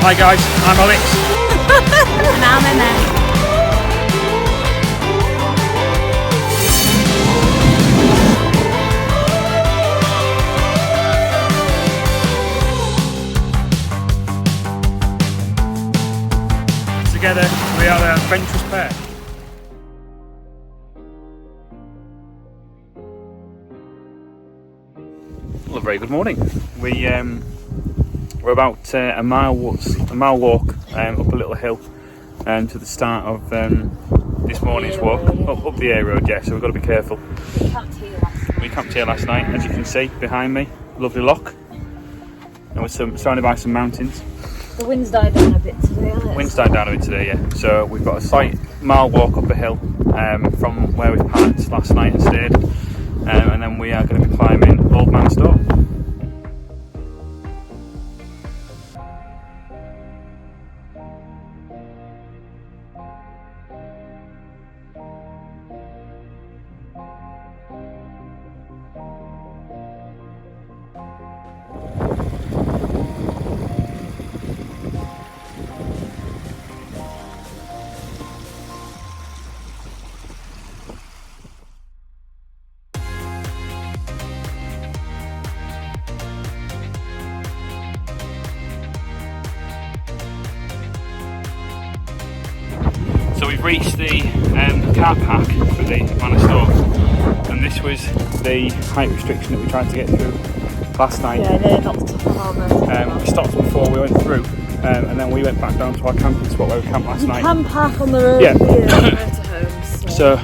Hi guys, I'm Alex. And I'm Emma. Together we are the Adventurous Pair. Well, a very good morning. We're about a mile walk up a little hill to the start of this morning's walk up the A road. Yeah, so we've got to be careful. We camped here last night, as you can see behind me. Lovely loch, and we're surrounded by some mountains. The wind's died down a bit today, hasn't it? Wind's died down a bit today, yeah. So we've got a slight mile walk up a hill from where we parked last night and stayed, and then we are going to be climbing Old Man Of Storr. So we've reached the car park for the Man of Storr, and this was the height restriction that we tried to get through last night. Yeah, they're not the top of our mountain. We stopped before we went through, and then we went back down to our camping spot where we camped last night. You can park on the road Yeah. for your motorhomes. So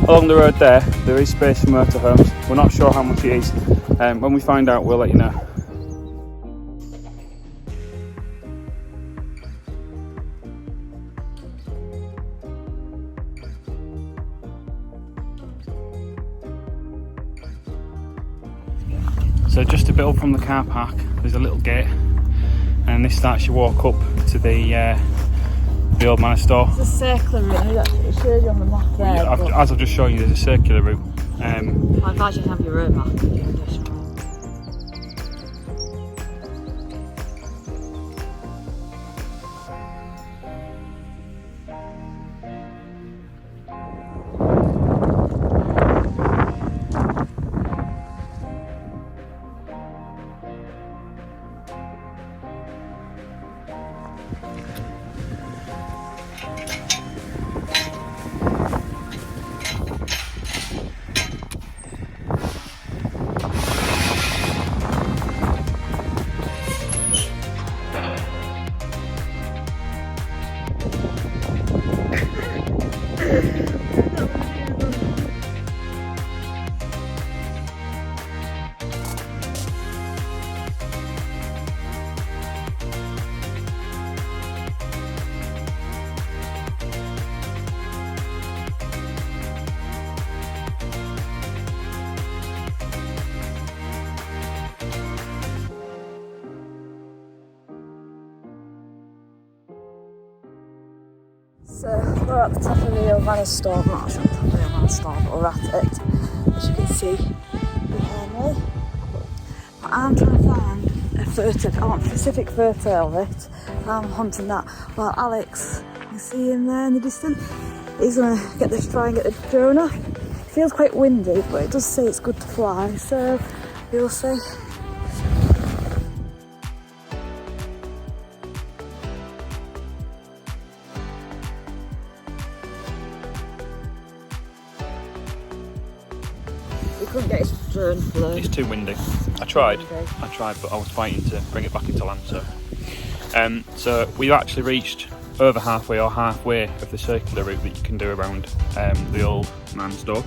along the road there is space for motorhomes. We're not sure how much it is. When we find out, we'll let you know. So just a bit up from the car park, there's a little gate, and this starts your walk up to the Old Man Of Storr. It's a circular route. It shows you on the map there. As I've just shown you, there's a circular route. I advise you to have your own map. So we're at the top of the Old Man Of Storr, not actually at the top of the Old Man Of Storr, but we're at it, as you can see behind me. But I'm trying to find a photo, I want a specific photo of it. I'm hunting that, while Alex, you see him there in the distance, he's going to try and get the drone off. It feels quite windy, but it does say it's good to fly, so we'll see. We couldn't get his drone flown. It's too windy. I tried, but I was fighting to bring it back into land. So we've actually reached over halfway of the circular route that you can do around the Old Man Of Storr.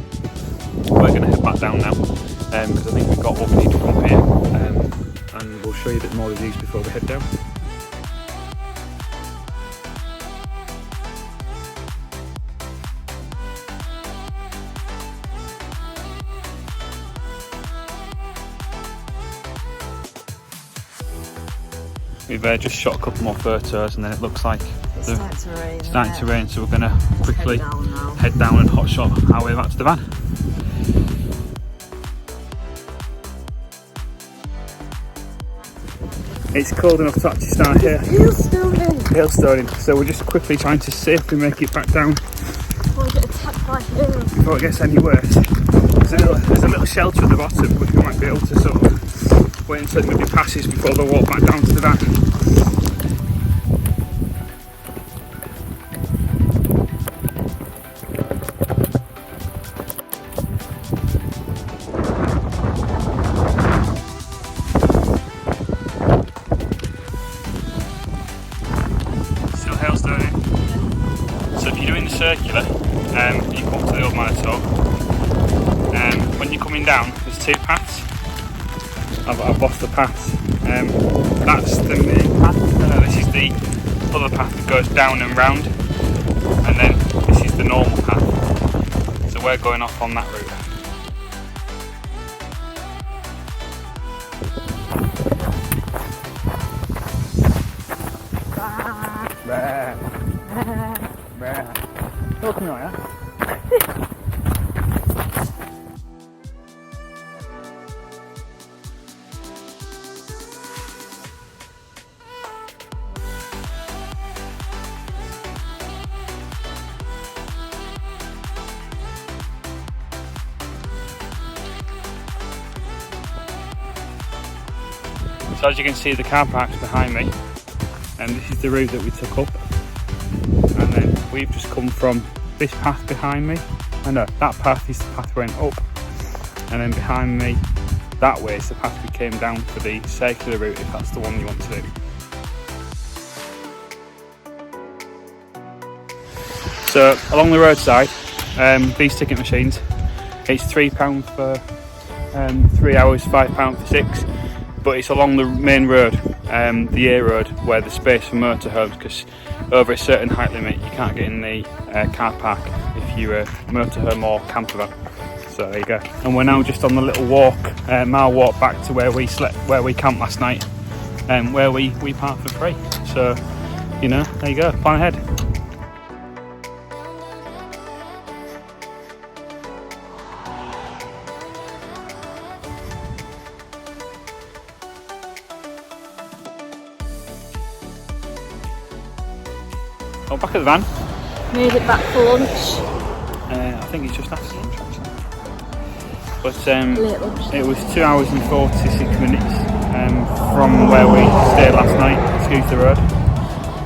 We're going to head back down now because I think we've got what we need from here, and we'll show you a bit more of these before we head down. We've just shot a couple more photos, and then it looks like it's starting to rain, so we're going to quickly head down and hotshot our way back to the van. It's cold enough to actually start here. Hailstoning. So we're just quickly trying to safely make it back down Before we get attacked by hail. before it gets any worse. There's a little shelter at the bottom, which we might be able to sort of wait until everybody passes before they walk back down to the van. Still hailstoning. So if you're doing the circular, you come up to the Old Man Of Storr. When you're coming down, there's two paths. I've lost the paths. That's the main path. This is the other path that goes down and round, and then this is the normal path. So we're going off on that route. Look me right, So as you can see, the car park's behind me, and this is the route that we took up. And then we've just come from this path behind me. I know that path is the path we went up, and then behind me that way is the path we came down for the circular route, if that's the one you want to do. So along the roadside, these ticket machines, it's £3 for 3 hours, £5 for 6. But it's along the main road, the A road, where there's space for motorhomes, because over a certain height limit you can't get in the car park if you're a motorhome or camper van. So there you go. And we're now just on the little walk, mile walk back to where we slept, where we camped last night, where we parked for free. So, you know, there you go, plan ahead. Oh, back at the van. Made it back for lunch. I think it's just after lunch actually. But Late lunch. it was 2 hours and 46 minutes from where we stayed last night. Excuse the road.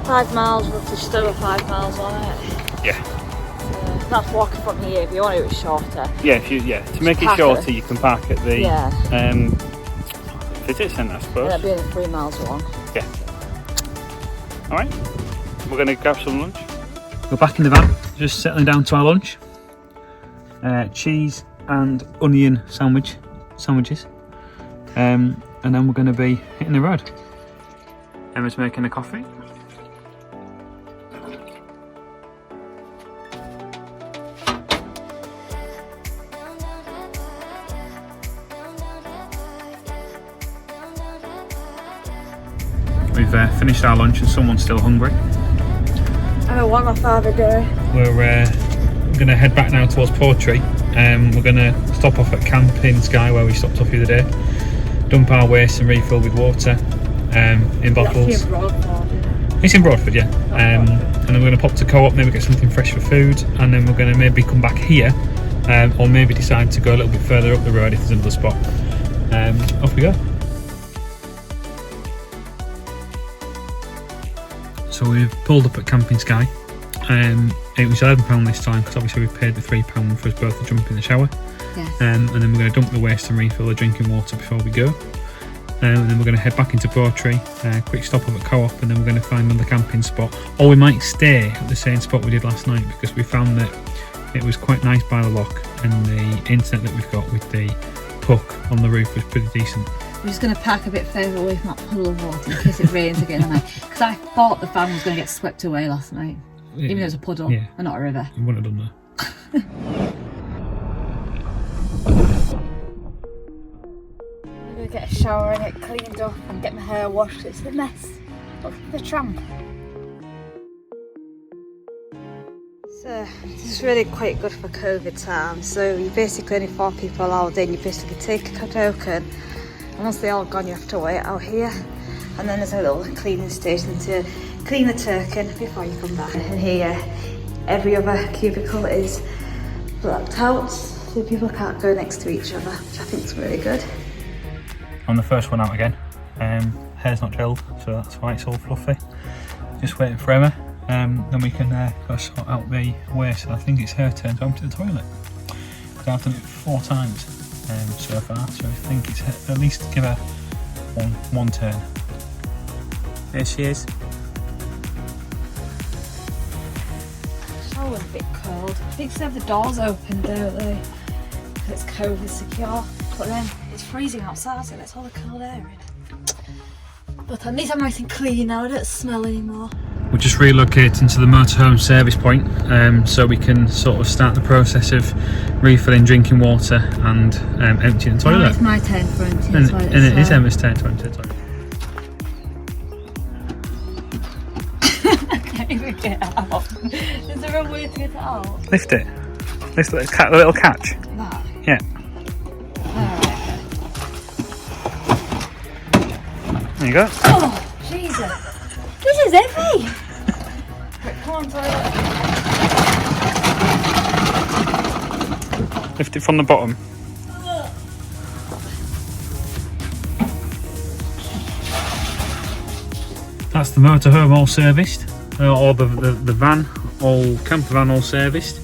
5 miles, roughly just over 5 miles on it. Yeah. That's walking from here. If you want it shorter. Yeah, to make it shorter, you can park at the visit centre, I suppose. Yeah, it'd be only 3 miles long. Yeah. All right. We're going to grab some lunch. We're back in the van, just settling down to our lunch. Cheese and onion sandwiches. And then we're going to be hitting the road. Emma's making a coffee. We've finished our lunch and someone's still hungry. I want my father day. We're going to head back now towards Portree. We're going to stop off at Camping Skye, where we stopped off the other day, dump our waste and refill with water in bottles. It's in Broadford. It's in Broadford, yeah. And then we're going to pop to Co-op, maybe get something fresh for food, and then we're going to maybe come back here, or maybe decide to go a little bit further up the road if there's another spot. Off we go. So we've pulled up at Camping Skye. It was £11 this time, because obviously we've paid the £3 for us both to jump in the shower. Yes. And then we're going to dump the waste and refill the drinking water before we go. And then we're going to head back into Portree, quick stop off at Co-op, and then we're going to find another camping spot. Or we might stay at the same spot we did last night, because we found that it was quite nice by the lock, and the internet that we've got with the puck on the roof was pretty decent. We're just going to park a bit further away from that puddle of water in case it rains again tonight. Because I thought the van was going to get swept away last night. Yeah. Even though it's a puddle and not a river. You wouldn't have done that. I'm going to get a shower and get cleaned up and get my hair washed. It's a mess. Look at the tramp. So this is really quite good for COVID time. So you basically only 4 people allowed in. You basically take a token, and once they're all gone you have to wait out here. and then there's a little cleaning station to clean the turkin before you come back. And here, every other cubicle is blocked out, so people can't go next to each other, which I think is really good. I'm the first one out again. Hair's not gelled, so that's why it's all fluffy. Just waiting for Emma. Then we can go sort out the waste. I think it's her turn to empty the toilet. I've done it 4 times so far, so I think it's at least give her one turn. There she is. Shower's a bit cold. I think they have the doors open, don't they? Because it's COVID secure. But then it's freezing outside, so that's all the cold air in. But at least I'm nice and clean now. I don't smell anymore. We're just relocating to the motorhome service point, so we can sort of start the process of refilling drinking water and emptying the toilet. Now it's my turn for emptying the toilet. And it is Emma's turn to empty the toilet. I can't even get it out. Is there a way to get it out? Lift it. Lift the little catch. That? Yeah. Alright. There you go. Oh, Jesus. This is heavy. Right, come on, toilet. Lift it from the bottom. That's the motorhome all serviced, or the van, all camper van all serviced.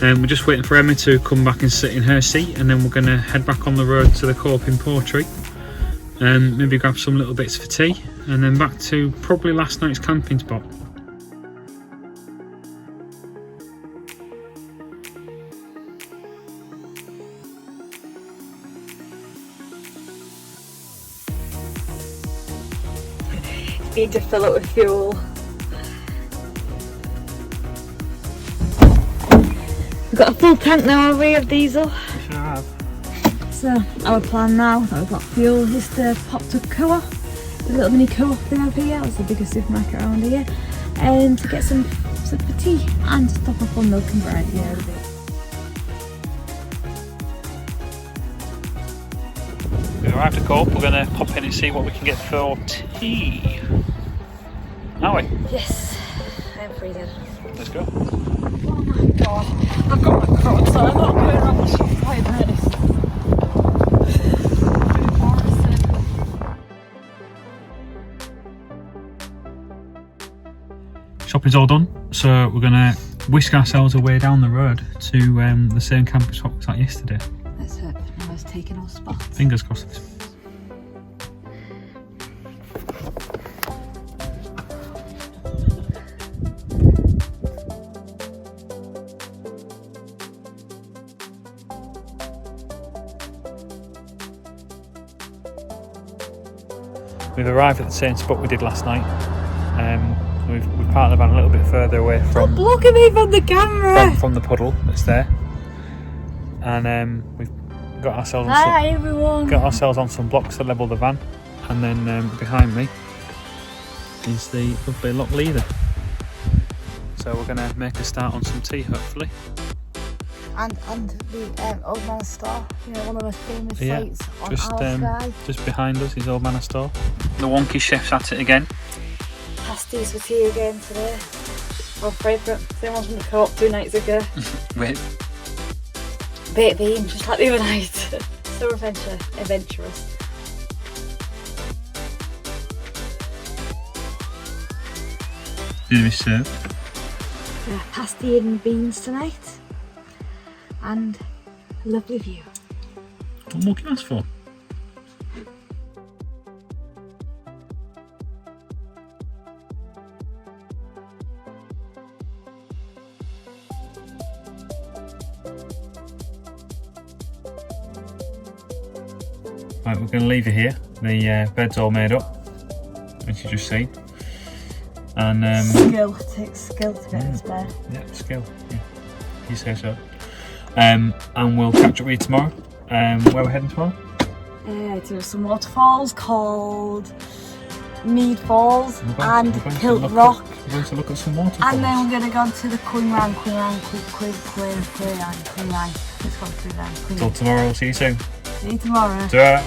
We're just waiting for Emma to come back and sit in her seat, and then we're going to head back on the road to the Coping Portrait. Maybe grab some little bits for tea, and then back to probably last night's camping spot. Need to fill it with fuel. We've got a full tank now, have we, of diesel? Sure have. So our plan now that we've got fuel is to pop to Co-op, the little mini Co-op they have here, it's the biggest supermarket around here, and to get some for tea and to top up on milk and bread. Yeah, We've arrived at Co-op. We're going to pop in and see what we can get for tea. Are we? yes, I'm freezing. Let's go. Oh my god, I've got my Crocs on, I'm not going around the shop like this. Shopping's all done, so we're going to whisk ourselves away down the road to the same camping spot we was at yesterday. Let's hope no one's taking our spots. Fingers crossed. We've arrived at the same spot we did last night. We've parked the van a little bit further away from. Look at me from the camera. From the puddle that's there, and we've got ourselves on everyone. Got ourselves on some blocks to level the van, and then behind me is the lovely Loch Leither. So we're going to make a start on some tea, hopefully. And the Old Man Of Storr, you know, one of the famous sites on our Skye. Just behind us is Old Man Of Storr. The wonky chef's at it again. Pasties for tea again today. Our favourite. Same one from the Co-op 2 nights ago. Wait. Baked bean, just like the other night. So adventurous. Dinner is served. Pasty and beans tonight. And a lovely view. What more can you ask for? Right, we're going to leave you here. The bed's all made up, as you just seen. And skill, it takes skill to get this bed. Yeah, skill. Yeah, you say so. And we'll catch up with you tomorrow. Where we're heading tomorrow? To some waterfalls called Mead Falls and Kilt Rock. We're going to look at some waterfalls. And then we're going to go to the Quinran. Let's go to Quinran. Till tomorrow, see you soon. See you tomorrow. Ta-ra.